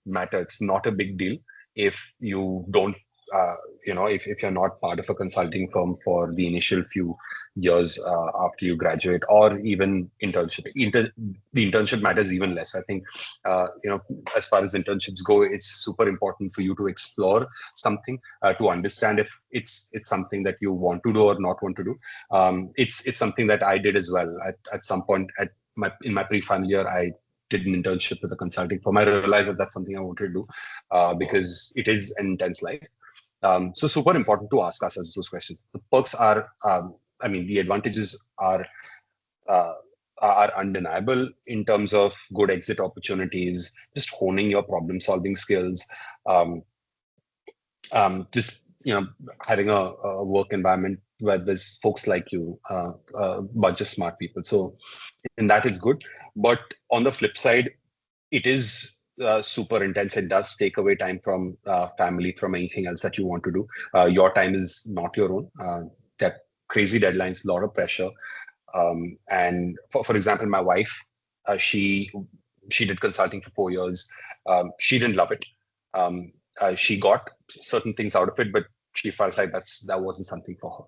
matter. It's not a big deal if you don't, if you're not part of a consulting firm for the initial few years after you graduate, or even internship. The internship matters even less. I think, as far as internships go, it's super important for you to explore something, to understand if it's something that you want to do or not want to do. It's something that I did as well. At some point in my pre-final year, I did an internship with a consulting firm. I realized that that's something I wanted to do because it is an intense life. So super important to ask ourselves those questions. The perks are, the advantages uh, are undeniable in terms of good exit opportunities, just honing your problem-solving skills, um, just having a work environment where there's folks like you, a bunch of smart people. So in that, it's good. But on the flip side, it is super intense. It does take away time from family, from anything else that you want to do. Your time is not your own. That crazy deadlines, a lot of pressure. And for example, my wife, she did consulting for 4 years. She didn't love it. She got certain things out of it, but she felt like that wasn't something for her.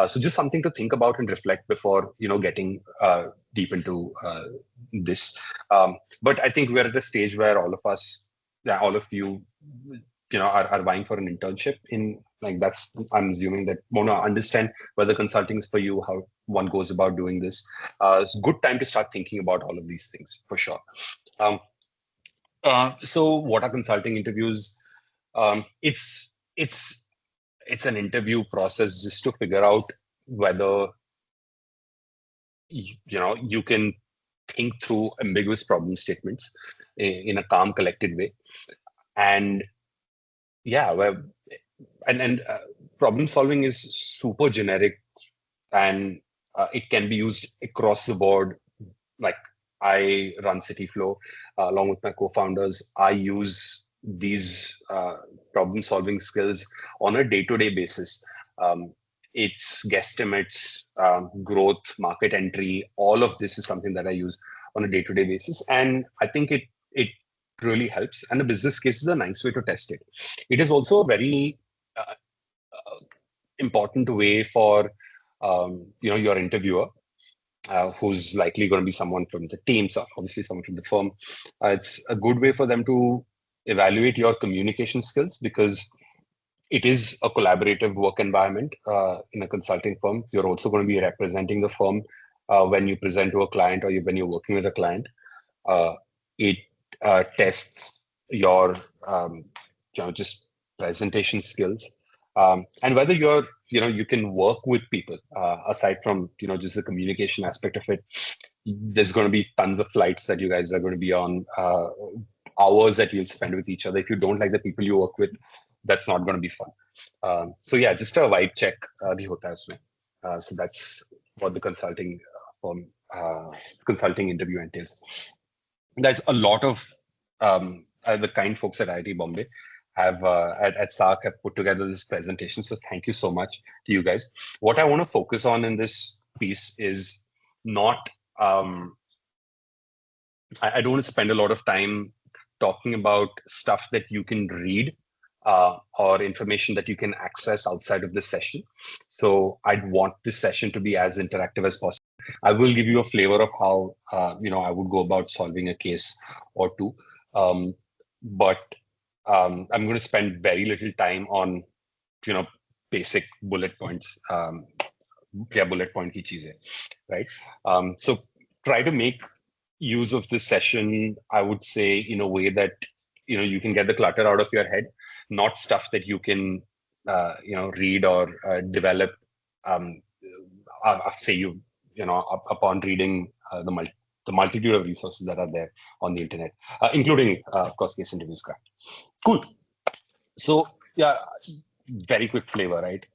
So just something to think about and reflect before getting deep into this. But I think we're at a stage where all of us, all of you, are vying for an internship in, like, that's, I'm assuming that want to understand whether consulting is for you, how one goes about doing this. It's a good time to start thinking about all of these things for sure. So what are consulting interviews? It's an interview process just to figure out whether you can think through ambiguous problem statements in a calm, collected way, and problem solving is super generic, and it can be used across the board. Like, I run Cityflo along with my co-founders. I use these problem solving skills on a day-to-day basis. It's guesstimates, growth, market entry. All of this is something that I use on a day-to-day basis, and I think it really helps. And the business case is a nice way to test it. It is also a very important way for your interviewer, who's likely going to be someone from the team, so obviously someone from the firm. It's a good way for them to evaluate your communication skills, because it is a collaborative work environment in a consulting firm. You're also going to be representing the firm when you present to a client, or when you're working with a client. It tests your just presentation skills, and whether you can work with people aside from just the communication aspect of it. There's going to be tons of flights that you guys are going to be on, hours that you'll spend with each other. If you don't like the people you work with, that's not going to be fun. So yeah, just a vibe check bhi hota hai usme. So that's what the consulting interview entails. There's a lot of the kind folks at IIT Bombay have at SARC have put together this presentation. So thank you so much to you guys. What I want to focus on in this piece is not, I don't want to spend a lot of time talking about stuff that you can read or information that you can access outside of this session. So I'd want this session to be as interactive as possible. I will give you a flavor of how I would go about solving a case or two, but I'm going to spend very little time on basic bullet points. Bullet point ki cheeze, right? So try to make use of this session, I would say, in a way that you can get the clutter out of your head, not stuff that you can read or develop. Say upon reading the multitude of resources that are there on the internet, including of course case interviews. Cool. So yeah, very quick flavor, right?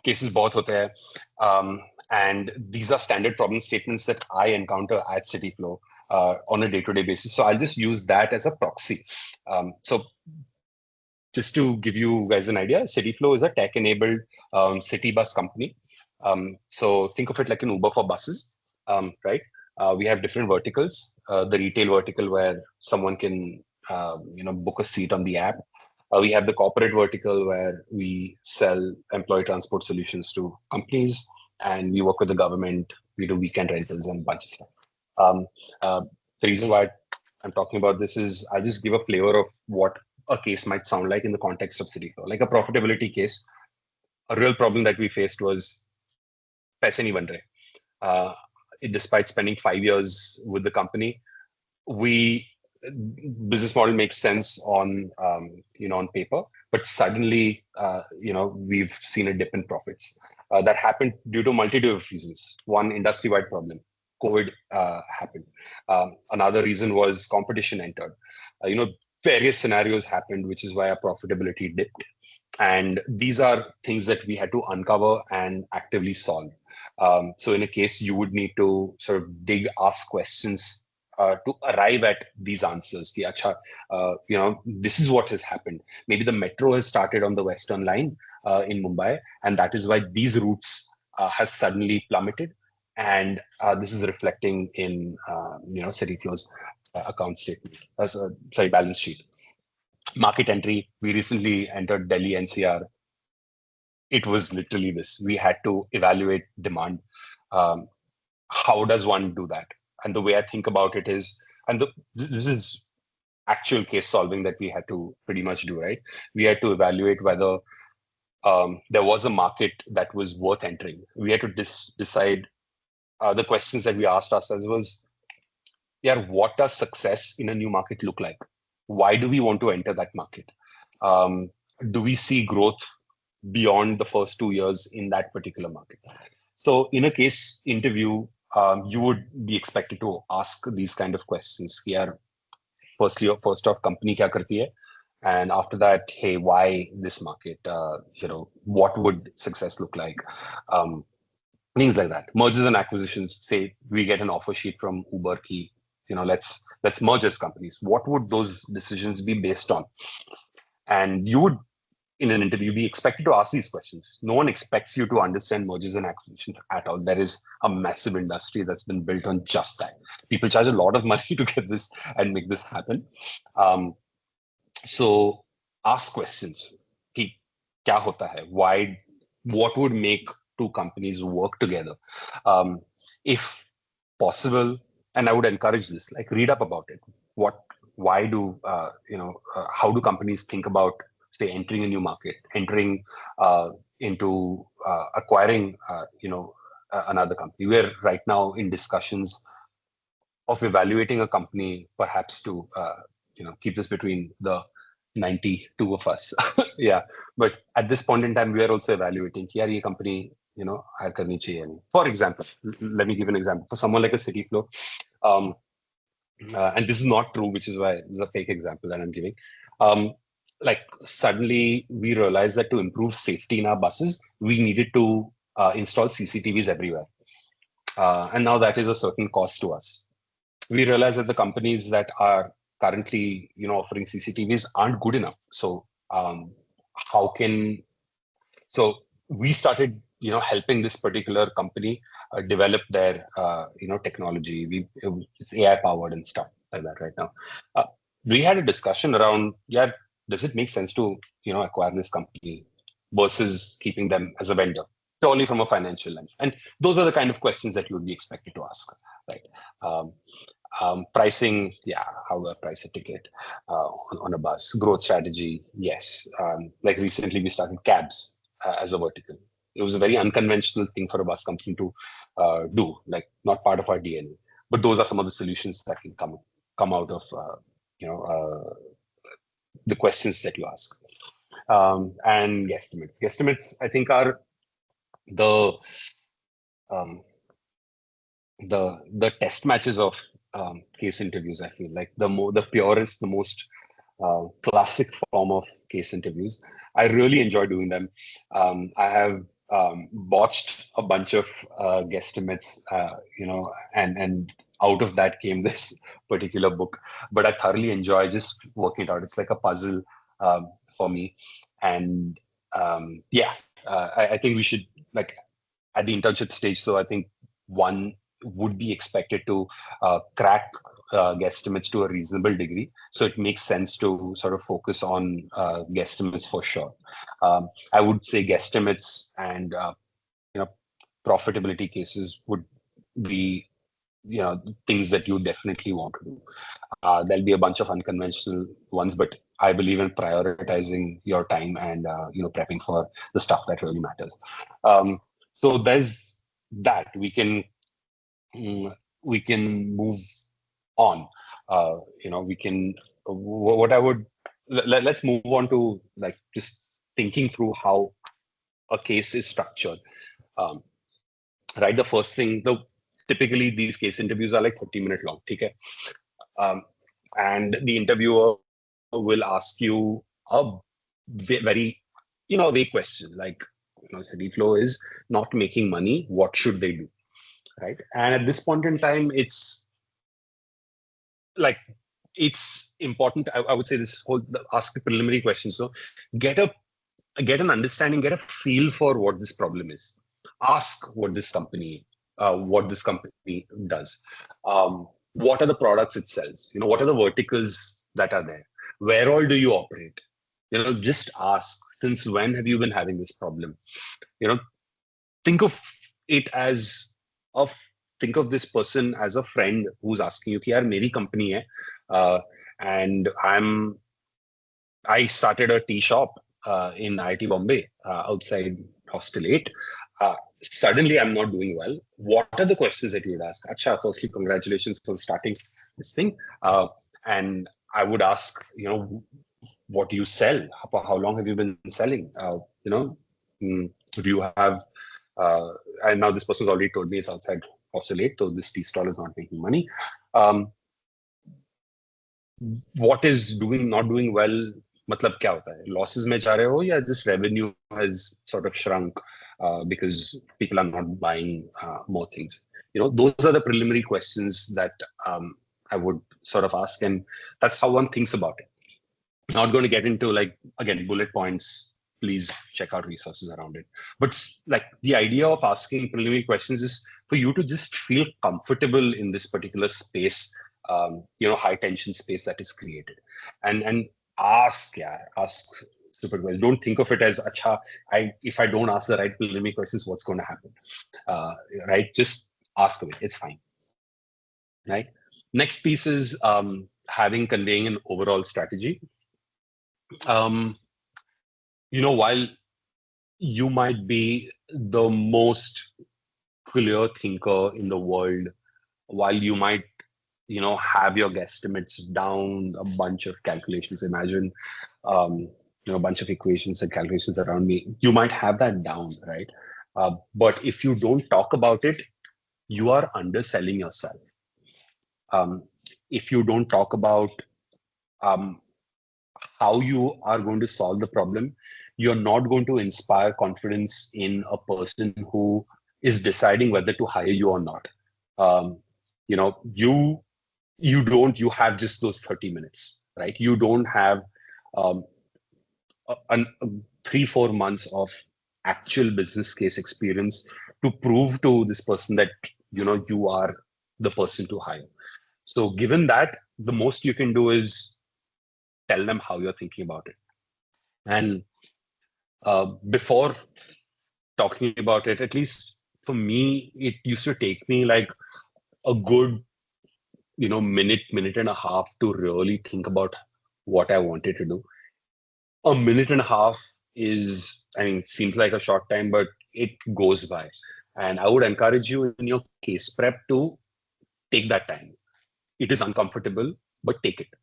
Cases bahut hote hai, and these are standard problem statements that I encounter at Cityflo on a day-to-day basis. So I'll just use that as a proxy. So just to give you guys an idea, Cityflo is a tech-enabled city bus company. So think of it like an Uber for buses, right? We have different verticals. The retail vertical, where someone can book a seat on the app. We have the corporate vertical where we sell employee transport solutions to companies, and we work with the government. We do weekend rentals and a bunch of stuff. Um, uh, the reason why I'm talking about this is I just give a flavor of what a case might sound like in the context of Cityflo. Like a profitability case, a real problem that we faced was paise nahi ban rahe. Uh, Despite spending 5 years with the company, we business model makes sense on on paper, but suddenly we've seen a dip in profits. That happened due to a multitude of reasons. One, industry-wide problem. COVID happened. Another reason was competition entered. Various scenarios happened, which is why our profitability dipped. And these are things that we had to uncover and actively solve. So in a case, you would need to sort of ask questions to arrive at these answers. Ki, acha, this is what has happened. Maybe the metro has started on the Western Line in Mumbai, and that is why these routes have suddenly plummeted. And this is reflecting in Cityflow's account statement, balance sheet. Market entry. We recently entered Delhi NCR. It was literally this. We had to evaluate demand. How does one do that? And the way I think about it is, this is actual case solving that we had to pretty much do, right? We had to evaluate whether there was a market that was worth entering. We had to decide. The questions that we asked ourselves was, yeah, what does success in a new market look like? Why do we want to enter that market? Do we see growth beyond the first 2 years in that particular market? So in a case interview, you would be expected to ask these kind of questions. Yeah, first off, company kya karti hai? And after that, hey, why this market? What would success look like? Things like that. Mergers and acquisitions. Say we get an offer sheet from Uber ki, let's merge as companies. What would those decisions be based on? And you would, in an interview, be expected to ask these questions. No one expects you to understand mergers and acquisitions at all. There is a massive industry that's been built on just that. People charge a lot of money to get this and make this happen. So ask questions. Ki, kya hota hai? Why? What would make two companies work together? If possible, and I would encourage this, like read up about it. Why do how do companies think about, say, entering a new market, entering into acquiring another company? We're right now in discussions of evaluating a company, perhaps to keep this between the 92 of us. Yeah, but at this point in time, we are also evaluating कि यार ये company hire करनी चाहिए नहीं. For example, let me give an example. For someone like a Cityflo, and this is not true, which is why this is a fake example that I'm giving. Like suddenly we realized that to improve safety in our buses, we needed to install CCTVs everywhere. And now that is a certain cost to us. We realized that the companies that are currently offering CCTVs aren't good enough. So we started helping this particular company develop their technology. It's AI powered and stuff like that right now. We had a discussion around, yeah, does it make sense to acquire this company versus keeping them as a vendor, purely from a financial lens? And those are the kind of questions that you would be expected to ask, right? Pricing, yeah, how do I price a ticket on a bus? Growth strategy, yes. Like recently we started cabs as a vertical. It was a very unconventional thing for a bus company to do, like not part of our DNA. But those are some of the solutions that can come out of the questions that you ask. And guesstimates. Guesstimates, I think, are the test matches of case interviews. I feel like the purest, the most classic form of case interviews. I really enjoy doing them. I have botched a bunch of guesstimates, and out of that came this particular book. But I thoroughly enjoy just working it out. It's like a puzzle for me. And I think we should, like, at the internship stage. So I think one would be expected to crack guesstimates to a reasonable degree. So it makes sense to sort of focus on guesstimates for sure. I would say guesstimates and profitability cases would be things that you definitely want to do. There'll be a bunch of unconventional ones, but I believe in prioritizing your time and prepping for the stuff that really matters. So there's that. We can move on. We can. What I would let's move on to like just thinking through how a case is structured. Right, the first thing, typically these case interviews are like 30-minute long. Okay, and the interviewer will ask you a very vague question like, Cityflo is not making money. What should they do? Right, and at this point in time, it's important. I would say this whole ask the preliminary question. So get an understanding, get a feel for what this problem is. Ask what this company does. What are the products it sells? What are the verticals that are there? Where all do you operate? Just ask. Since when have you been having this problem? Think of it as think of this person as a friend who's asking you, "Yaar, meri company hai, and I started a tea shop in IIT Bombay outside Hostel 8. Suddenly, I'm not doing well. What are the questions that you would ask? Acha, firstly, congratulations on starting this thing. And I would ask, what do you sell? How long have you been selling? Do you have, and now this person's already told me it's outside Hostel 8, so this tea stall is not making money. What is not doing well? मतलब क्या होता है? Losses में जा रहे हो या just revenue has sort of shrunk because people are not buying more things? Those are the preliminary questions that I would sort of ask, and that's how one thinks about it. Not going to get into again bullet points. Please check out resources around it. But the idea of asking preliminary questions is for you to just feel comfortable in this particular space. High tension space that is created, and ask super well. Don't think of it as acha. If I don't ask the right preliminary questions, what's going to happen? Right, just ask away. It's fine. Right. Next piece is conveying an overall strategy. While you might be the most clear thinker in the world, while you might have your guesstimates down, a bunch of calculations, imagine a bunch of equations and calculations around me, you might have that down, right? But if you don't talk about it, you are underselling yourself. If you don't talk about how you are going to solve the problem, you're not going to inspire confidence in a person who is deciding whether to hire you or not. You have just those 30 minutes, right? You don't have 3-4 months of actual business case experience to prove to this person that you are the person to hire. So given that, the most you can do is tell them how you're thinking about it. And before talking about it, at least for me, it used to take me like a good minute and a half to really think about what I wanted to do. A minute and a half seems like a short time, but it goes by. And I would encourage you in your case prep to take that time. It is uncomfortable, but take it.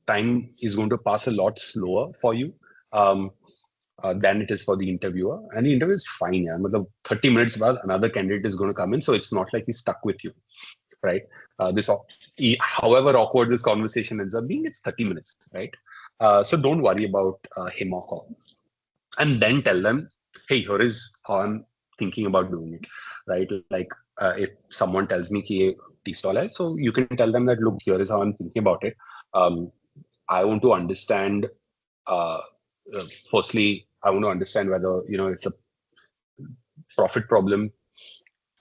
Time is going to pass a lot slower for you than it is for the interviewer. And the interview is fine. Yeah? 30 minutes baad, another candidate is going to come in. So it's not like he's stuck with you. Right? However awkward this conversation ends up being, it's 30 minutes, right? So don't worry about him or her. And then tell them, hey, here is how I'm thinking about doing it, right? If someone tells me ki tea stall hai, so you can tell them that, look, here is how I'm thinking about it. I want to understand, firstly, I want to understand whether, it's a profit problem.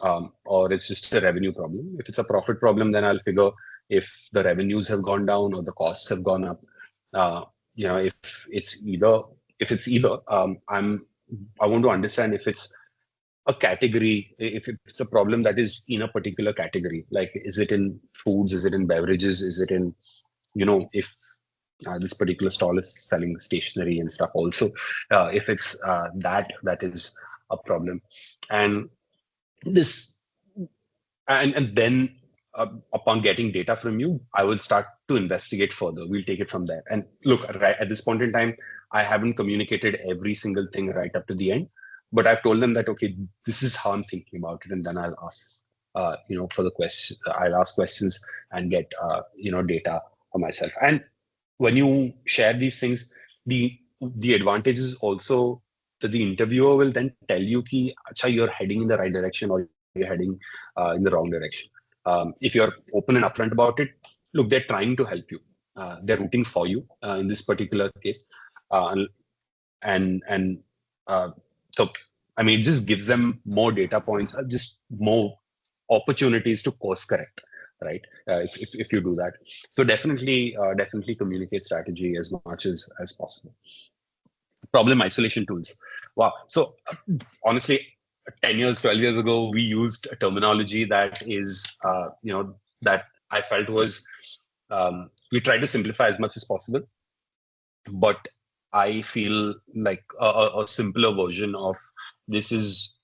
or it's just a revenue problem. If it's a profit problem, then I'll figure if the revenues have gone down or the costs have gone up. Uh, if it's either, I want to understand if it's a category, if it's a problem that is in a particular category, like is it in foods, is it in beverages, is it in, if this particular stall is selling stationery and stuff also, if it's that is a problem. And this and then upon getting data from you, I will start to investigate further. We'll take it from there. And look, right at this point in time, I haven't communicated every single thing right up to the end, but I've told them that, okay, this is how I'm thinking about it, and then I'll ask for the question. I'll ask questions and get data for myself. And when you share these things, the advantage is also that the interviewer will then tell you ki, acha, you're heading in the right direction or you're heading in the wrong direction. If you're open and upfront about it, look, they're trying to help you. They're rooting for you in this particular case, and so I mean, it just gives them more data points, just more opportunities to course correct, right? If you do that, so definitely communicate strategy as much as possible. Problem isolation tools. Wow. So honestly, 10 years, 12 years ago, we used a terminology that is, that I felt was, we tried to simplify as much as possible, but I feel like a simpler version of this is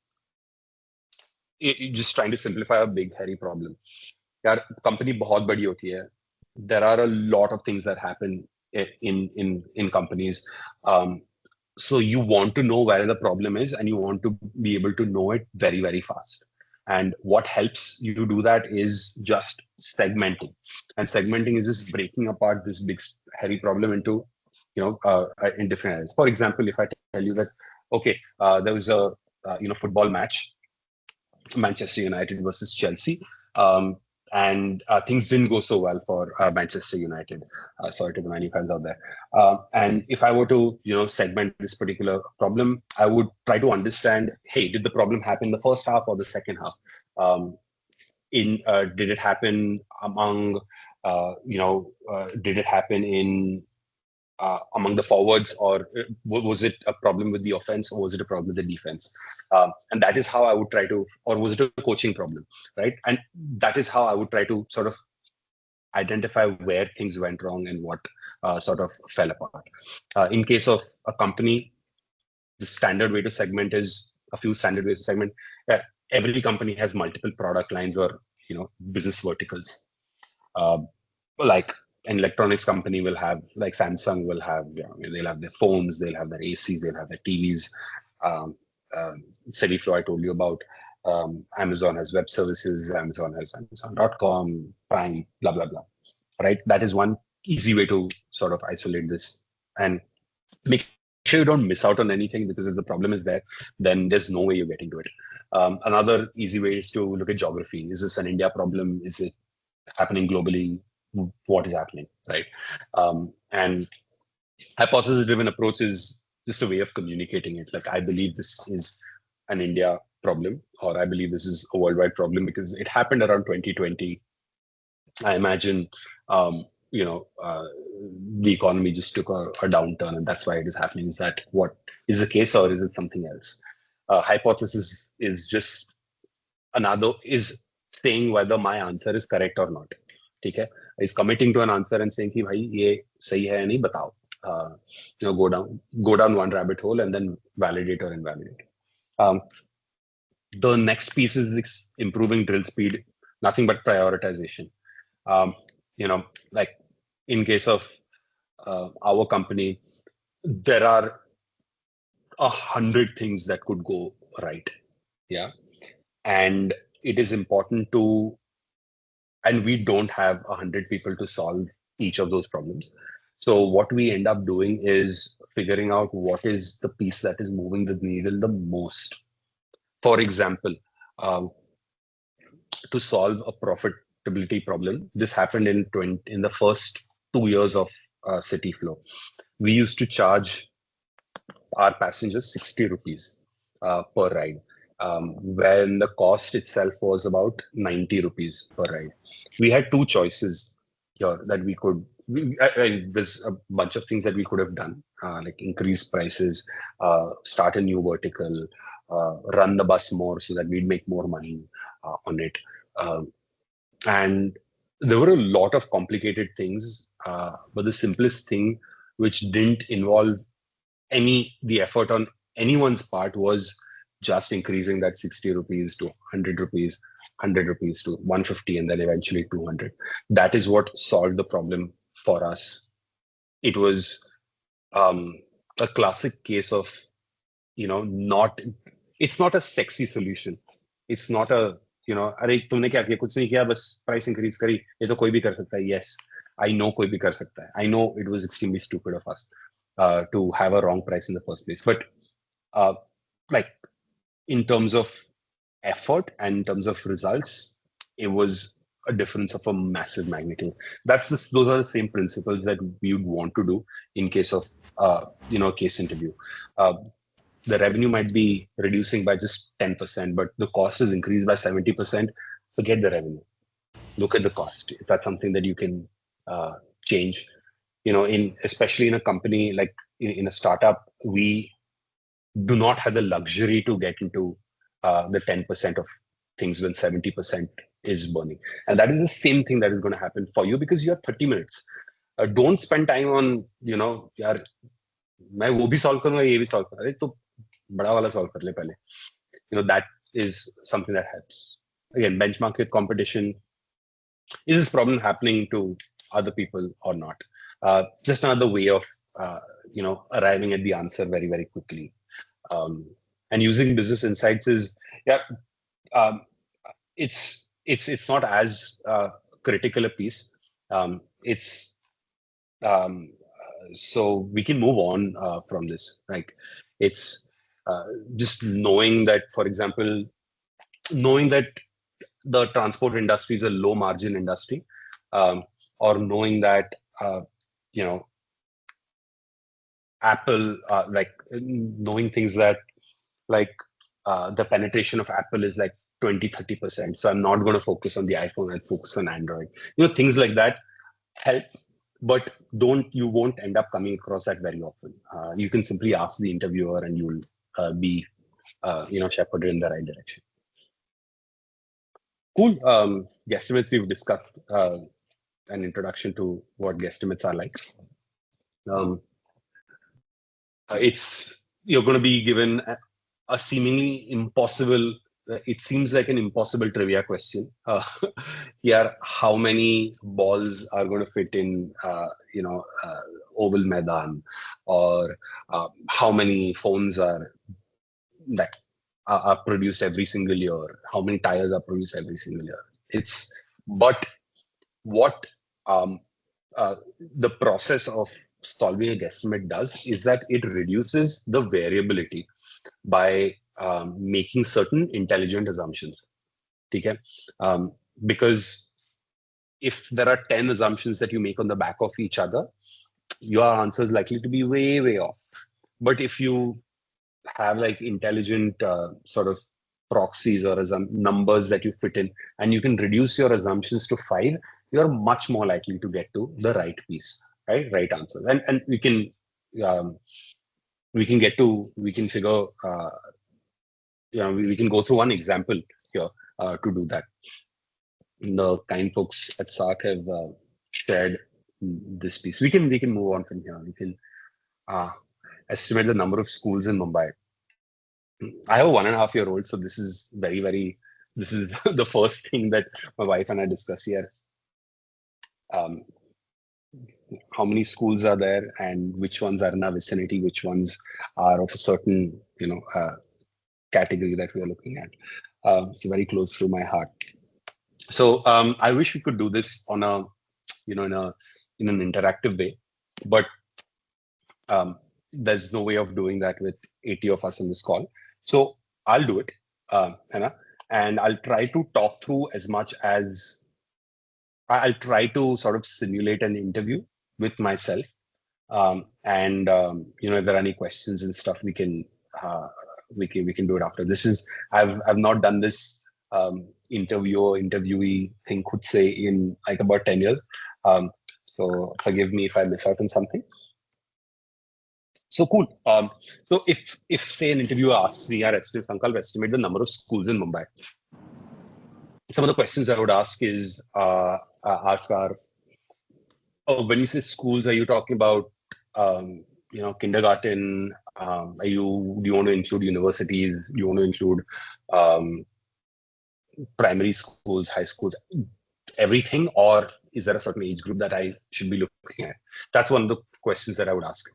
just trying to simplify a big, hairy problem. यार company बहुत बड़ी होती है. There are a lot of things that happen in companies. So you want to know where the problem is, and you want to be able to know it very, very fast. And what helps you to do that is just segmenting. And segmenting is just breaking apart this big, hairy problem into, in different areas. For example, if I tell you that, okay, there was a, football match, Manchester United versus Chelsea. And things didn't go so well for Manchester United. Sorry to the Man U fans out there. And if I were to, segment this particular problem, I would try to understand, hey, did the problem happen in the first half or the second half? Did it happen among, did it happen in among the forwards, or was it a problem with the offense, or was it a problem with the defense? And that is how I would try to, or was it a coaching problem, right? And that is how I would try to sort of identify where things went wrong and what sort of fell apart. In case of a company, the standard way to segment is a few standard ways to segment. Every company has multiple product lines or business verticals. Like an electronics company will have, like Samsung will have, they'll have their phones, they'll have their ACs, they'll have their TVs. Cityflo, I told you about. Amazon has web services, Amazon has Amazon.com, Prime, blah, blah, blah. Right? That is one easy way to sort of isolate this and make sure you don't miss out on anything, because if the problem is there, then there's no way you're getting to it. Another easy way is to look at geography. Is this an India problem? Is it happening globally? What is happening, right? And hypothesis-driven approach is just a way of communicating it. Like, I believe this is an India problem, or I believe this is a worldwide problem because it happened around 2020. I imagine, the economy just took a downturn, and that's why it is happening. Is that what is the case, or is it something else? Hypothesis is just is saying whether my answer is correct or not. ठीक है, is committing to an answer and saying कि भाई ये सही है या नहीं बताओ. Go down one rabbit hole and then validate or invalidate. The next piece is improving drill speed. Nothing but prioritization. Like in case of our company, there are 100 things that could go right. Yeah. And it is important to, and we don't have 100 people to solve each of those problems. So what we end up doing is figuring out what is the piece that is moving the needle the most. For example, to solve a profitability problem, this happened in the first 2 years of Cityflo. We used to charge our passengers 60 rupees per ride. when the cost itself was about 90 rupees per ride. We had two choices here that we could. There's a bunch of things that we could have done, like increase prices, start a new vertical, run the bus more so that we'd make more money on it. And there were a lot of complicated things, but the simplest thing, which didn't involve the effort on anyone's part, was just increasing that 60 rupees to 100 rupees, 100 rupees to 150, and then eventually 200. That is what solved the problem for us. It was a classic case of, not, it's not a sexy solution. It's not a, अरे तुमने क्या किया, कुछ नहीं किया, बस price increase करी, ये तो कोई भी कर सकता है. Yes, I know कोई भी कर सकता है. I know it was extremely stupid of us to have a wrong price in the first place. But like in terms of effort and in terms of results, it was a difference of a massive magnitude. Those are the same principles that we would want to do in case of a case interview. The revenue might be reducing by just 10%, but the cost is increased by 70%. Forget the revenue. Look at the cost. If that's something that you can change, especially in a company like in a startup, we do not have the luxury to get into the 10% of things when 70% is burning. And that is the same thing that is going to happen for you because you have 30 minutes. Don't spend time on, यार मैं वो भी solve करूँगा, ये भी solve करूँगा. अरे तो बड़ा वाला solve कर ले पहले. That is something that helps. Again, benchmark with competition. Is this problem happening to other people or not? Just another way of, arriving at the answer very, very quickly. And using business insights is, it's not as critical a piece. So we can move on from this, right? It's just knowing that, for example, knowing that the transport industry is a low margin industry, or knowing that, Apple, knowing things that the penetration of Apple is like 20-30%. So I'm not going to focus on the iPhone, I'll focus on Android. Things like that help, but you won't end up coming across that very often. You can simply ask the interviewer and you'll be, shepherded in the right direction. Cool. Guesstimates, we've discussed an introduction to what guesstimates are like. You're going to be given a seemingly impossible, it seems like an impossible trivia question. Here, how many balls are going to fit in, oval Maidan, or how many phones are produced every single year? How many tires are produced every single year? But what the process of solving a guesstimate does is that it reduces the variability by making certain intelligent assumptions. Okay? Because if there are 10 assumptions that you make on the back of each other, your answer is likely to be way, way off. But if you have like intelligent sort of proxies or numbers that you fit in, and you can reduce your assumptions to 5, you're much more likely to get to the right piece, right answers. And we can figure, we can go through one example here to do that. The kind folks at SARC have shared this piece. We can move on from here. We can estimate the number of schools in Mumbai. I have a 1.5-year-old, so this is this is the first thing that my wife and I discussed here. How many schools are there, and which ones are in our vicinity, which ones are of a certain, category that we are looking at. It's very close to my heart. So I wish we could do this on a, in an interactive way, but there's no way of doing that with 80 of us on this call. So I'll do it, Hannah, and I'll try to talk through as much as I'll try to sort of simulate an interview with myself. If there are any questions and stuff, we can we can do it after. This is I've not done this interviewee thing, could say, in like about 10 years. So forgive me if I miss out on something. So cool. So if say an interviewer asks me, Sankalp, estimate the number of schools in Mumbai. Some of the questions I would ask is ask are, when you say schools, are you talking about kindergarten? Do you want to include universities? Do you want to include primary schools, high schools, everything, or is there a certain age group that I should be looking at? That's one of the questions that I would ask.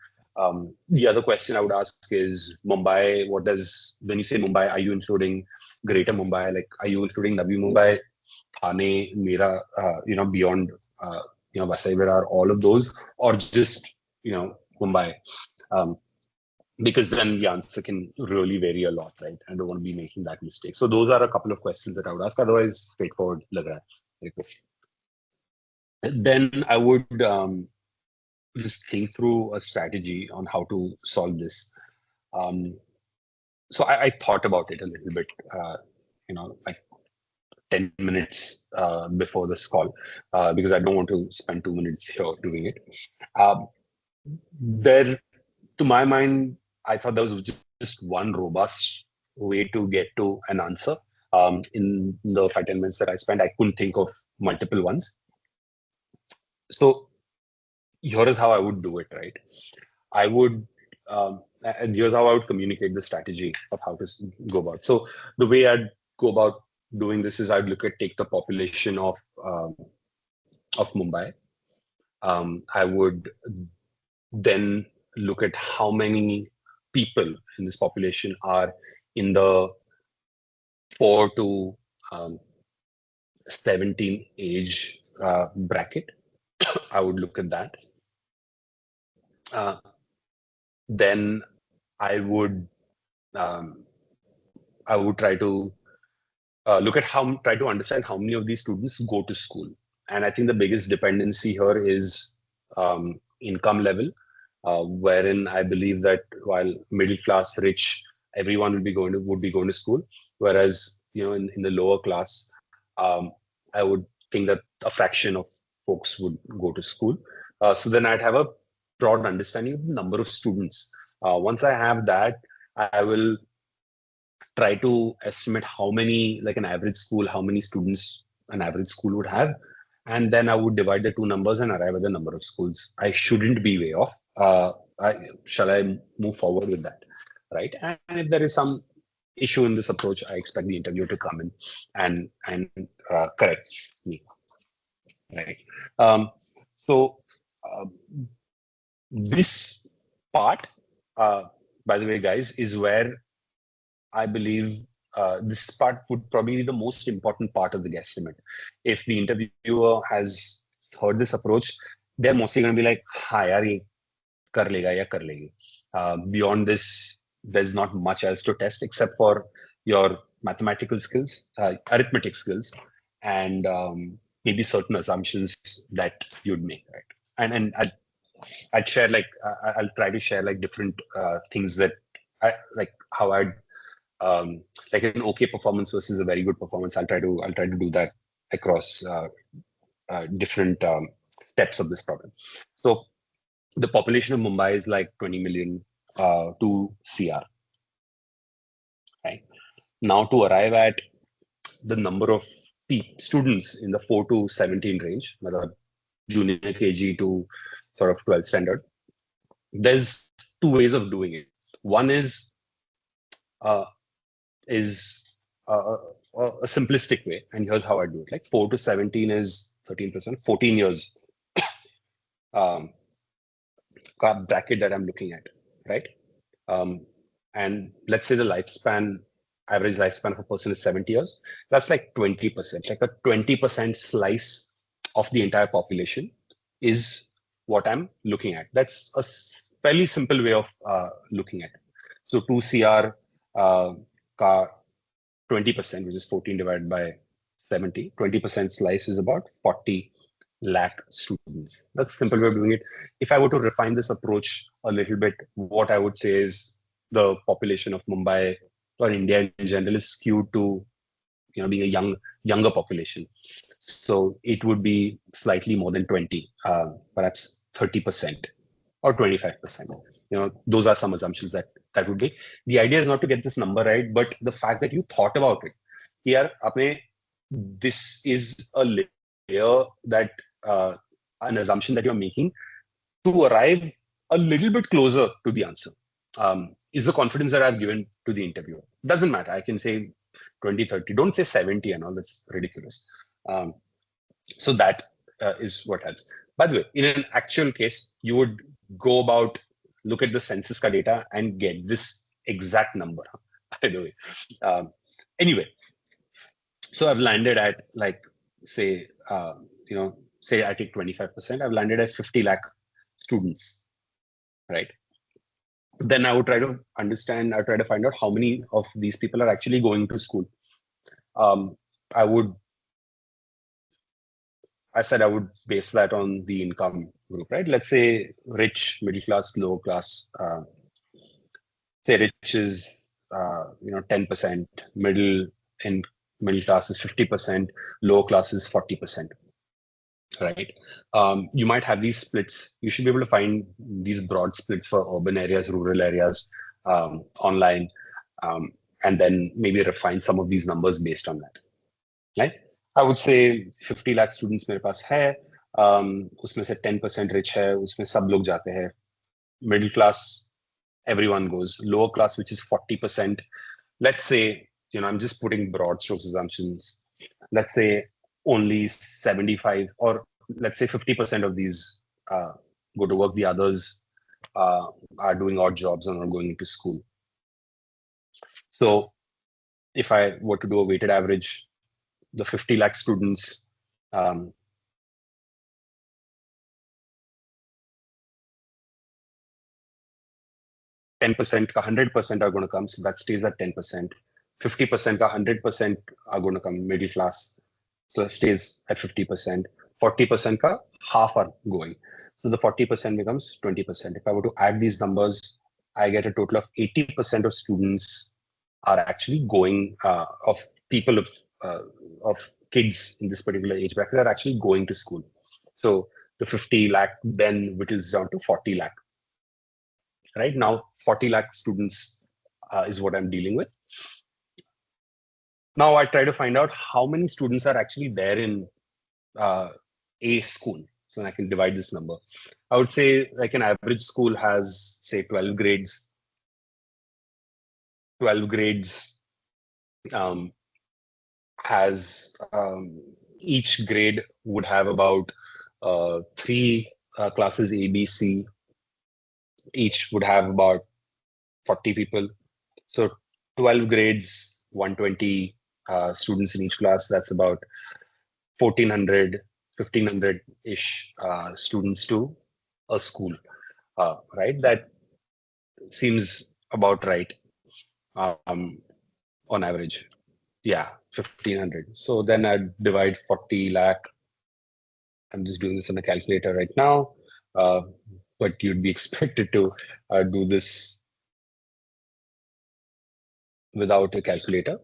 The other question I would ask is Mumbai. When you say Mumbai, are you including Greater Mumbai? Like, are you including Navi Mumbai, Thane, Mira, beyond, Vasai Virar, all of those, or just, Mumbai? Because then the answer can really vary a lot, right? I don't want to be making that mistake. So those are a couple of questions that I would ask. Otherwise, straightforward. Then I would just think through a strategy on how to solve this. So I thought about it a little bit, like 10 minutes before this call, because I don't want to spend 2 minutes here doing it. To my mind, I thought there was just one robust way to get to an answer. In the 5-10 minutes that I spent, I couldn't think of multiple ones. So here is how I would do it, right? And here's how I would communicate the strategy of how to go about. So the way I'd go about doing this is I'd take the population of Mumbai. I would then look at how many people in this population are in the 4 to 17 age bracket. I would look at that. Then I would try to try to understand how many of these students go to school. And I think the biggest dependency here is income level, wherein I believe that while middle class, rich, everyone would be going to school, whereas in the lower class, I would think that a fraction of folks would go to school. So then I'd have a broad understanding of the number of students. Once I have that, I will try to estimate how many, like an average school, how many students an average school would have. And then I would divide the two numbers and arrive at the number of schools. I shouldn't be way off. Shall I move forward with that? Right. And if there is some issue in this approach, I expect the interviewer to come in and correct me. Right. This part, by the way, guys, is where I believe this part would probably be the most important part of the guesstimate. If the interviewer has heard this approach, they're mostly going to be like, "Ha, yaar, ye kar lega ya kar legi." Beyond this, there's not much else to test except for your mathematical skills, arithmetic skills, and maybe certain assumptions that you'd make, right? And I'd share I'll try to share different things that I like, how I'd like an okay performance versus a very good performance. I'll try to do that across different steps of this problem. So the population of Mumbai is like 20 million to CR. Right now, to arrive at the number of students in the 4 to 17 range, junior KG to sort of 12th standard, there's two ways of doing it. One is a simplistic way, and here's how I do it. Like 4 to 17 is 13%, 14 years bracket that I'm looking at, right? And let's say the average lifespan of a person is 70 years. That's like 20%, like a 20% slice of the entire population is what I'm looking at. That's a fairly simple way of looking at it. So 2 CR ka 20%, which is 14 divided by 70, 20% slice is about 40 lakh students. That's a simple way of doing it. If I were to refine this approach a little bit, what I would say is the population of Mumbai or India in general is skewed to being a younger population. So it would be slightly more than 20, perhaps 30% or 25%. Those are some assumptions that would be. The idea is not to get this number right, but the fact that you thought about it. Here, this is a layer that an assumption that you're making to arrive a little bit closer to the answer. Is the confidence that I've given to the interviewer. Doesn't matter. I can say 20, 30. Don't say 70 and all. That's ridiculous. So that is what helps. By the way, in an actual case, you would go about, look at the census ka data and get this exact number. By the way. Anyway, so I've landed at say, say I take 25%. I've landed at 50 lakh students, right? Then I would try to understand, I try to find out how many of these people are actually going to school. I said I would base that on the income group, right? Let's say rich, middle class, low class. Say rich is 10%, middle class is 50%, low class is 40%. Right. You might have these splits. You should be able to find these broad splits for urban areas, rural areas, online, and then maybe refine some of these numbers based on that. Right. I would say 50 lakh students मेरे पास है, उसमें से 10% rich है, उसमें सब लोग जाते हैं. Middle class, everyone goes. Lower class, which is 40%. Let's say, I'm just putting broad strokes assumptions. Let's say only 75 or let's say 50% of these go to work. The others are doing odd jobs and are going into school. So if I were to do a weighted average, the 50 lakh students, 10% ka 100% are going to come. So that stays at 10%. 50% ka 100% are going to come middle class. So it stays at 50%. 40% ka half are going. So the 40% becomes 20%. If I were to add these numbers, I get a total of 80% of students are actually going, of people of kids in this particular age bracket are actually going to school. So the 50 lakh then whittles down to 40 lakh. Right now, 40 lakh students is what I'm dealing with. Now I try to find out how many students are actually there in a school. So I can divide this number. I would say like an average school has say 12 grades. 12 grades has each grade would have about 3 classes A, B, C. Each would have about 40 people. So 12 grades, 120 students in each class. That's about 1,400, 1,500-ish students to a school, right? That seems about right on average. Yeah, 1,500. So then I'd divide 40 lakh. I'm just doing this on a calculator right now, but you'd be expected to do this without a calculator.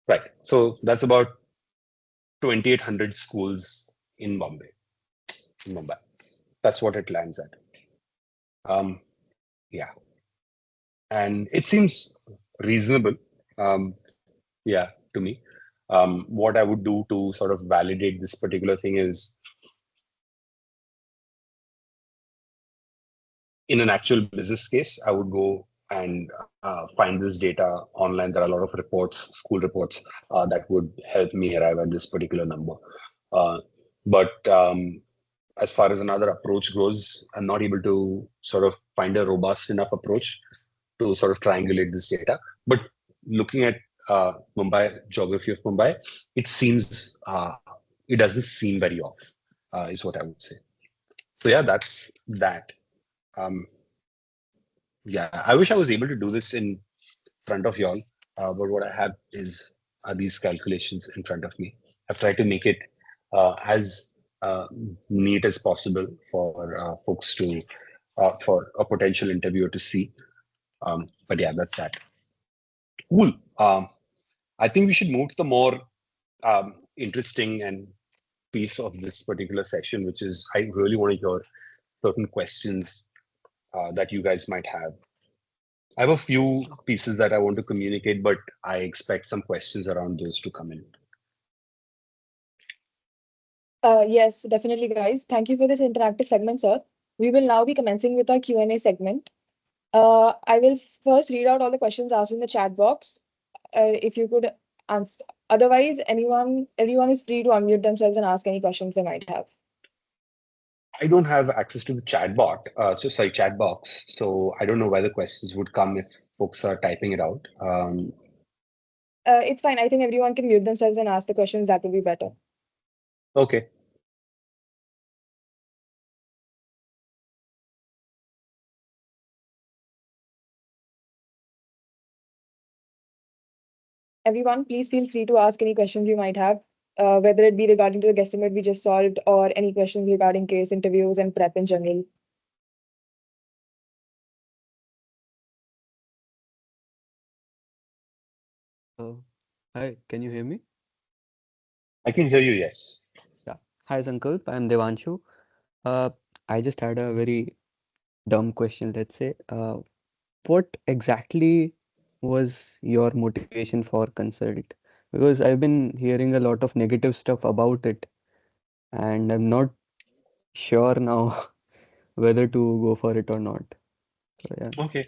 Right. So that's about 2,800 schools in Bombay. In Mumbai. That's what it lands at. Yeah. And it seems reasonable. Yeah, to me. What I would do to sort of validate this particular thing is in an actual business case, I would go and find this data online. There are a lot of reports, school reports that would help me arrive at this particular number. But as far as another approach goes, I'm not able to sort of find a robust enough approach to sort of triangulate this data. But looking at Mumbai, geography of Mumbai, it seems, it doesn't seem very off, is what I would say. So yeah, that's that. Yeah, I wish I was able to do this in front of y'all, but what I have is these calculations in front of me. I've tried to make it as neat as possible for folks to, for a potential interviewer to see. But yeah, that's that. Cool. I think we should move to the more interesting and piece of this particular session, which is I really want to hear certain questions that you guys might have. I have a few pieces that I want to communicate, but I expect some questions around those to come in. Yes, definitely, guys. Thank you for this interactive segment, sir. We will now be commencing with our Q&A segment. I will first read out all the questions asked in the chat box. If you could answer. Otherwise, everyone is free to unmute themselves and ask any questions they might have. I don't have access to the chat box. So I don't know where the questions would come if folks are typing it out. It's fine. I think everyone can mute themselves and ask the questions. That would be better. Okay. Everyone, please feel free to ask any questions you might have, whether it be regarding to the guesstimate we just solved or any questions regarding case interviews and prep in general. Hi, can you hear me? I can hear you, yes. Yeah. Hi, Sankalp. I'm Devanshu. Uh, I just had a very dumb question, let's say. What exactly was your motivation for consult? Because I've been hearing a lot of negative stuff about it, and I'm not sure now whether to go for it or not. So yeah. Okay.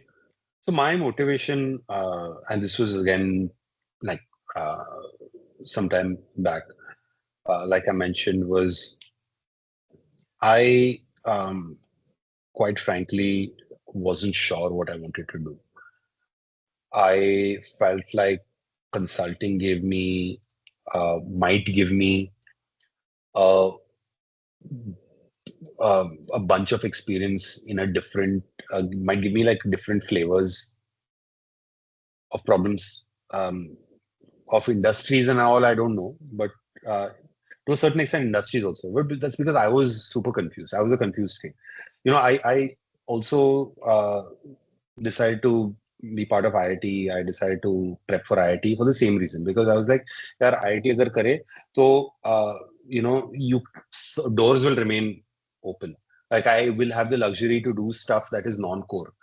So my motivation, and this was again like uh, sometime back, like I mentioned, was I quite frankly wasn't sure what I wanted to do. I felt like consulting might give me a, a bunch of experience in a different, might give me like different flavors of problems, of industries and all. I don't know, but uh, to a certain extent, industries also. But that's because I was super confused. I was a confused kid. I also decided to be part of IIT. I decided to prep for IIT for the same reason because I was like, यार IIT अगर करे तो doors will remain open. Like I will have the luxury to do stuff that is non-core,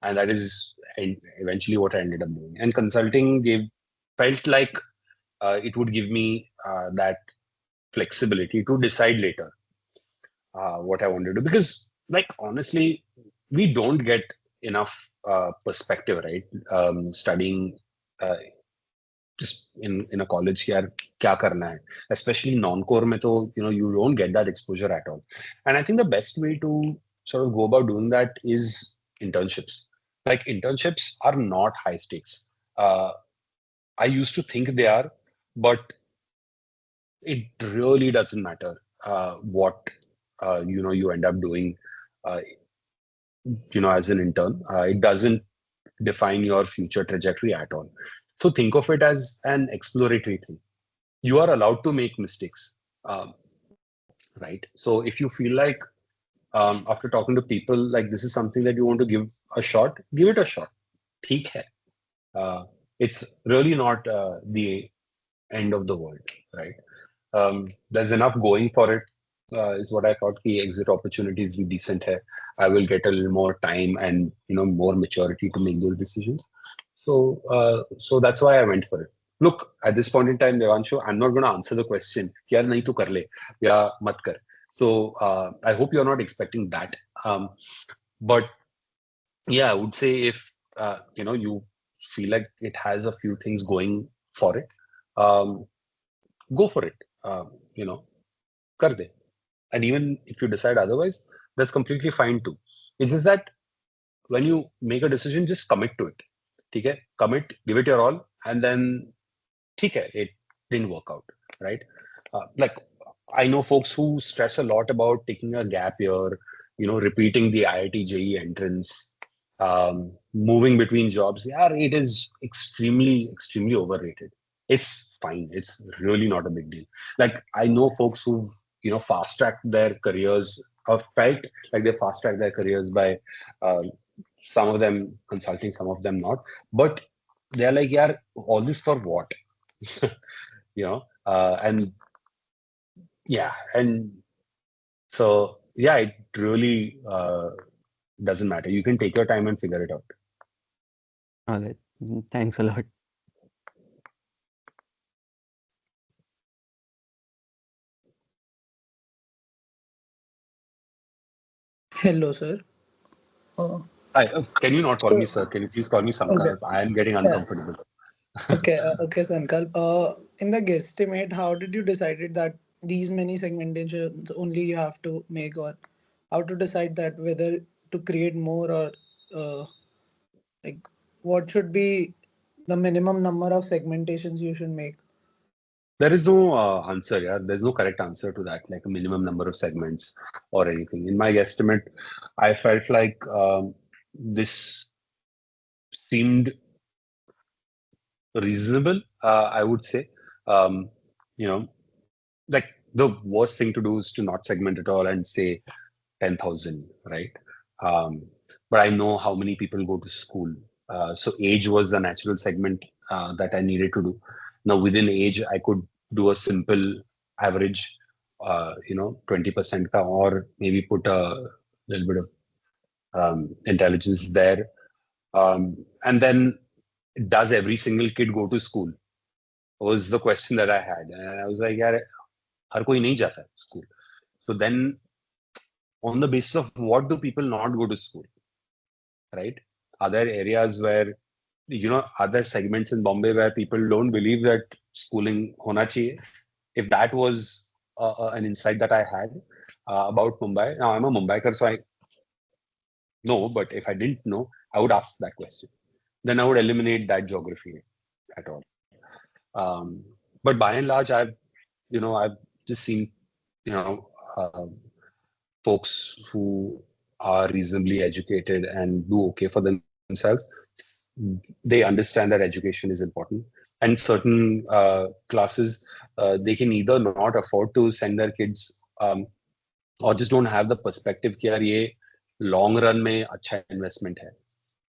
and that is eventually what I ended up doing. And consulting felt like it would give me that flexibility to decide later what I want to do. Because, like, honestly, we don't get enough perspective, right? Studying uh, just in a college here, kya karna hai? Especially non-core mein to, you don't get that exposure at all. And I think the best way to sort of go about doing that is internships. Like internships are not high stakes. I used to think they are, but it really doesn't matter what you end up doing uh, as an intern. It doesn't define your future trajectory at all. So think of it as an exploratory thing. You are allowed to make mistakes, um, right? So if you feel like after talking to people, like this is something that you want to give a shot, give it a shot. ठीक है. It's really not the end of the world, right? There's enough going for it, is what I thought. The exit opportunities be decent hai. I will get a little more time and more maturity to make those decisions. So that's why I went for it. Look, at this point in time, Devanshu, I'm not going to answer the question. Kya nahi to kar le, ya mat kar. So I hope you're not expecting that. But yeah, I would say if you feel like it has a few things going for it, um, go for it. Kar de. And even if you decide otherwise, that's completely fine too. It's just that when you make a decision, just commit to it. Okay? Commit, give it your all, and then okay, it didn't work out, right? Like I know folks who stress a lot about taking a gap year, repeating the IIT JEE entrance, moving between jobs. Yeah, it is extremely, extremely overrated. It's fine. It's really not a big deal. Like I know folks who've fast tracked their careers or felt like they fast tracked their careers by uh, some of them consulting, some of them not. But they're like, yeah, all this for what? And yeah, and so yeah, it really doesn't matter. You can take your time and figure it out. All right. Thanks a lot. Hello, sir. Uh, Hi, can you not call me so, sir? Can you please call me okay. Sankalp? I am getting Yeah. uncomfortable. Okay, Sankalp. In the guesstimate, how did you decided that these many segmentations only you have to make, or how to decide that whether to create more, or uh, like what should be the minimum number of segmentations you should make? There is no answer, yeah. There's no correct answer to that, like a minimum number of segments or anything. In my estimate, I felt like this seemed reasonable, I would say. Um, you know, like the worst thing to do is to not segment at all and say 10,000, right? Um, but I know how many people go to school. So age was a natural segment that I needed to do. Now within age, I could do a simple average, 20% ka, or maybe put a little bit of intelligence there. And then, does every single kid go to school? Was the question that I had. And I was like, yeah, har koi nahi jata hai school. So then, on the basis of what do people not go to school, right? Are there areas where, are there segments in Bombay where people don't believe that schooling hona chahiye? If that was an insight that I had about Mumbai, now I'm a Mumbaikar, so I know, but if I didn't know, I would ask that question. Then I would eliminate that geography at all. But by and large, I've just seen, you know, uh, folks who are reasonably educated and do okay for themselves, they understand that education is important. And certain classes, they can either not afford to send their kids, or just don't have the perspective कि यार ये long run में अच्छा investment है.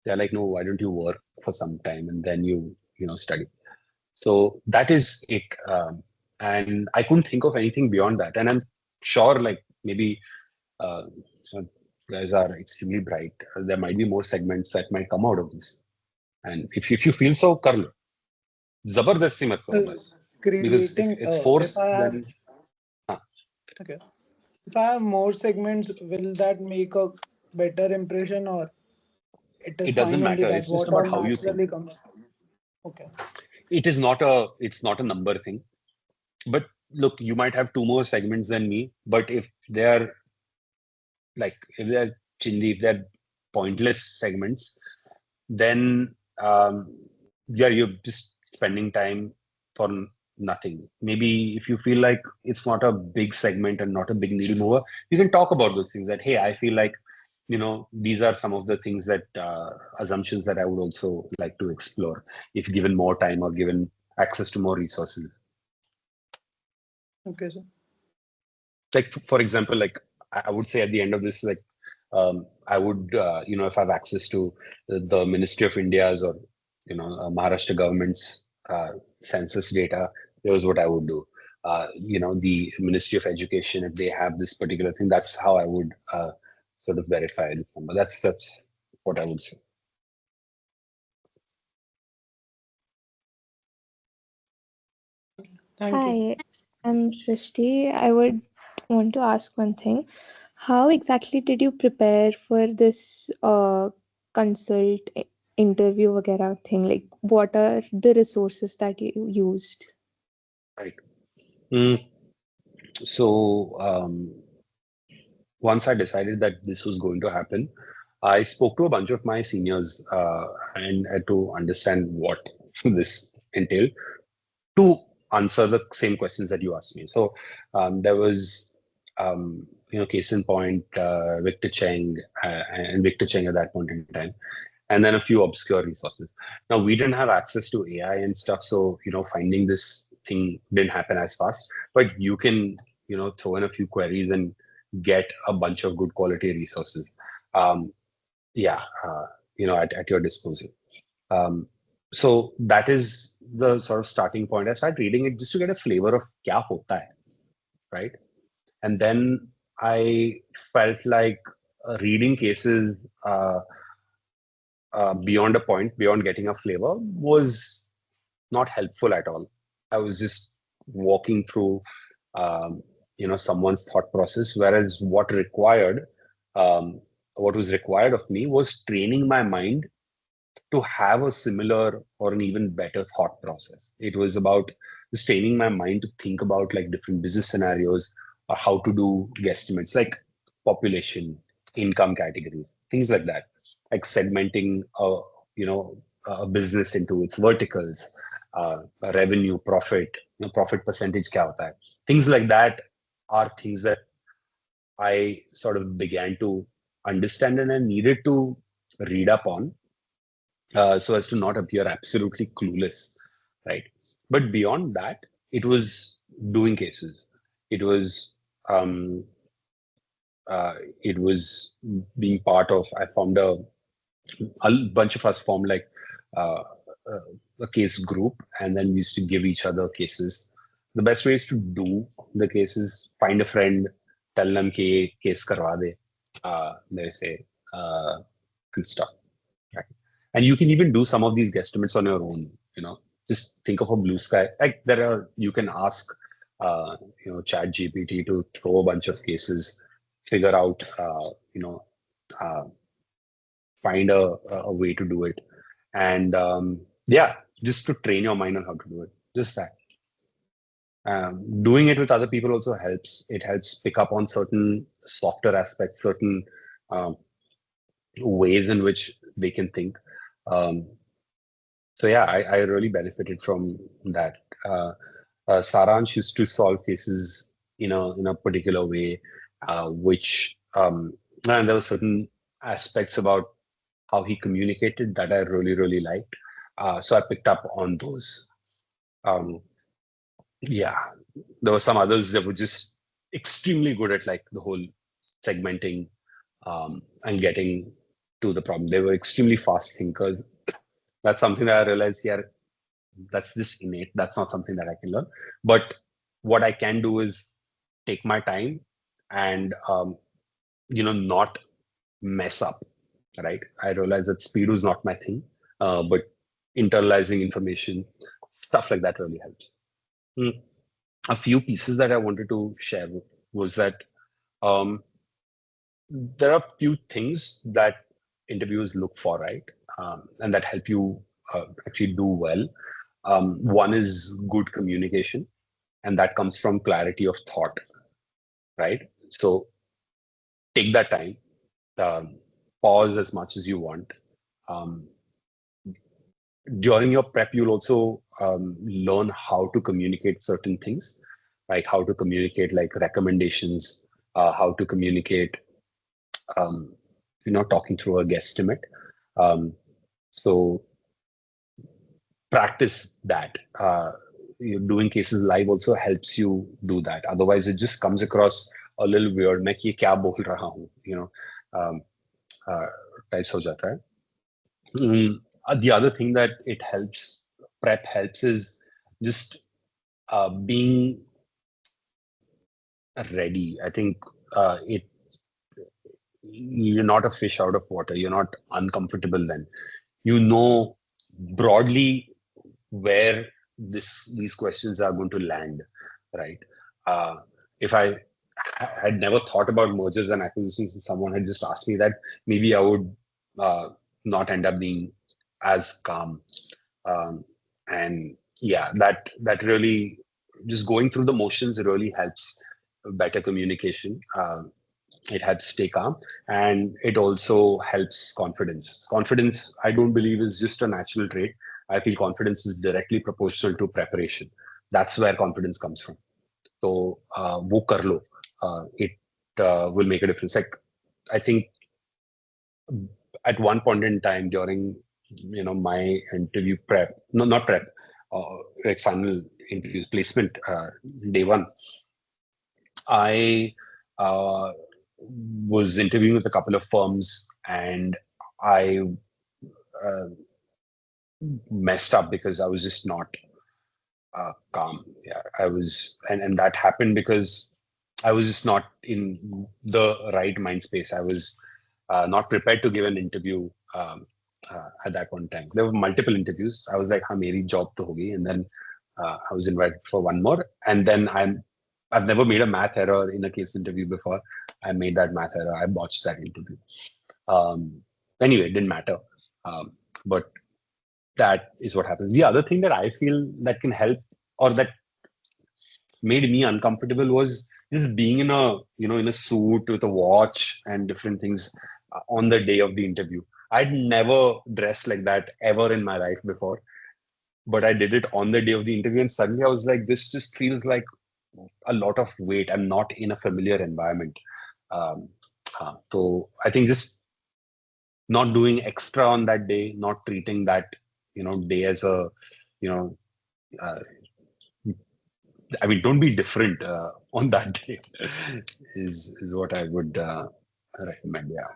They're like, no, why don't you work for some time and then you study. So that is it. And I couldn't think of anything beyond that. And I'm sure, like, maybe so guys are extremely bright. There might be more segments that might come out of this. And if you feel so, kar lo. Zabardasti mat karo Uh, bas. Because if Creating, it's if I forced, have, then okay, if I have more segments, will that make a better impression, or it is it fine doesn't only matter. that It's just what all about how you think. naturally comes? Okay. It's not a number thing. But look, you might have two more segments than me, but if they're chindi, if they're pointless segments, then yeah, you're just spending time for nothing. Maybe if you feel like it's not a big segment and not a big needle mover, you can talk about those things that, hey, I feel like, these are some of the things that assumptions that I would also like to explore if given more time or given access to more resources. Okay, sir. Like for example, like I would say at the end of this, like I would if I have access to the Ministry of India's or Maharashtra government's census data, here's what I would do. The Ministry of Education, if they have this particular thing, that's how I would sort of verify this number. That's what I would say. Thank you. Hi, I'm Srishti. I would want to ask one thing. How exactly did you prepare for this interview वगैरह thing? Like, what are the resources that you used? Right. Mm. So once I decided that this was going to happen, I spoke to a bunch of my seniors and to understand what this entailed to answer the same questions that you asked me. So there was, case in point, Victor Cheng and Victor Cheng at that point in time, and then a few obscure resources. Now we didn't have access to AI and stuff, so finding this thing didn't happen as fast. But you can throw in a few queries and get a bunch of good quality resources. Um, yeah. at your disposal. So that is the sort of starting point. I started reading it just to get a flavor of kya hota hai, right? And then I felt like reading cases beyond a point, beyond getting a flavor, was not helpful at all. I was just walking through, someone's thought process, whereas what was required of me was training my mind to have a similar or an even better thought process. It was about just training my mind to think about like different business scenarios or how to do guesstimates, like population, income categories, things like that, like segmenting a business into its verticals, revenue, profit, profit percentage kya hota hai. Things like that are things that I sort of began to understand and I needed to read up on so as to not appear absolutely clueless, right? But beyond that, it was doing cases. It was um, it was being part of. I found a bunch of us formed like uh, a case group, and then we used to give each other cases. The best way is to do the cases. Find a friend, tell them कि ये case करवा दे. They say and stuff. Right. And you can even do some of these guesstimates on your own, just think of a blue sky. Like you can ask, Chat GPT to throw a bunch of cases, figure out, uh, find a way to do it. And yeah, just to train your mind on how to do it. Just that. Doing it with other people also helps. It helps pick up on certain softer aspects, certain ways in which they can think. So yeah, I really benefited from that. Saransh used to solve cases in a particular way, which and there were certain aspects about how he communicated that I really liked. So I picked up on those. Yeah, there were some others that were just extremely good at like the whole segmenting and getting to the problem. They were extremely fast thinkers. That's something that I realized here. That's just innate. That's not something that I can learn. But what I can do is take my time and not mess up. Right. I realize that speed was not my thing, but internalizing information, stuff like that really helps. A few pieces that I wanted to share was that um, there are few things that interviewers look for, right? And that help you actually do well. One is good communication, and that comes from clarity of thought, right? So take that time, pause as much as you want. Um, During your prep, you'll also learn how to communicate certain things, like how to communicate like recommendations, how to communicate, talking through a guesstimate. So practice that. Doing cases live also helps you do that. Otherwise, it just comes across a little weird. मैं ये क्या बोल रहा हूँ, types हो जाता है. The other thing that prep helps is just being ready. I think you're not a fish out of water. You're not uncomfortable then. You know broadly where these questions are going to land, right? If I had never thought about mergers and acquisitions and someone had just asked me that, maybe I would not end up being as calm. And yeah, that really, just going through the motions really helps better communication. It helps stay calm, and it also helps confidence. Confidence, I don't believe, is just a natural trait. I feel confidence is directly proportional to preparation. That's where confidence comes from. So, wo kar lo. It will make a difference. Like, I think at one point in time during my interview prep, no, not prep, like final interviews, placement, day one, I was interviewing with a couple of firms, and I messed up because I was just not calm. Yeah, I was, and that happened because I was just not in the right mind space. I was not prepared to give an interview at that point in time. There were multiple interviews. I was like, "हाँ मेरी job तो होगी," and then I was invited for one more, and then I've never made a math error in a case interview before. I made that math error. I botched that interview. Anyway, it didn't matter. But that is what happens. The other thing that I feel that can help or that made me uncomfortable was just being in a in a suit with a watch and different things on the day of the interview. I'd never dressed like that ever in my life before, but I did it on the day of the interview, and suddenly I was like, this just feels like a lot of weight. I'm not in a familiar environment. So I think just not doing extra on that day, not treating that day as a you know uh, I mean, don't be different on that day is what I would recommend. Yeah.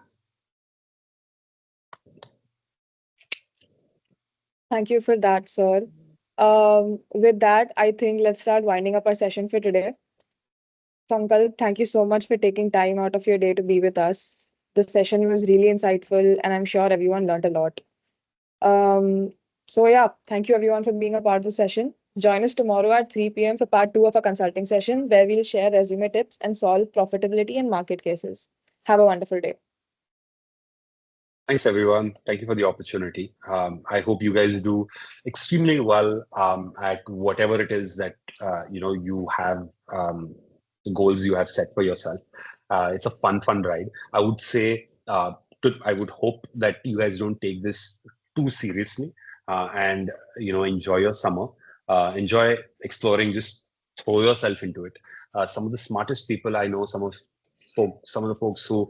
Thank you for that, sir. With that, I think let's start winding up our session for today. Sankalp, thank you so much for taking time out of your day to be with us. The session was really insightful, and I'm sure everyone learned a lot. So yeah, thank you everyone for being a part of the session. Join us tomorrow at 3 p.m. for part 2 of our consulting session, where we'll share resume tips and solve profitability and market cases. Have a wonderful day. Thanks, everyone. Thank you for the opportunity. I hope you guys do extremely well at whatever it is that you have the goals you have set for yourself. It's a fun ride. I would say I would hope that you guys don't take this too seriously and enjoy your summer. Enjoy exploring. Just throw yourself into it. Some of the smartest people I know, some of the folks who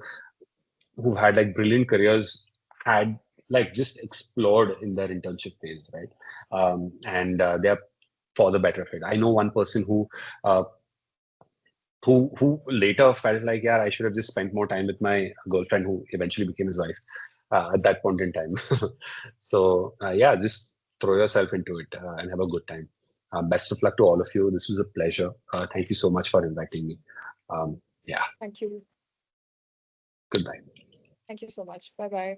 had like brilliant careers had like just explored in their internship phase, right? And they're for the better of it. I know one person uh, who later felt like, yeah, I should have just spent more time with my girlfriend, who eventually became his wife at that point in time. So yeah, just throw yourself into it and have a good time. Best of luck to all of you. This was a pleasure. Thank you so much for inviting me. Yeah, Thank you. goodbye. Thank you so much. Bye bye.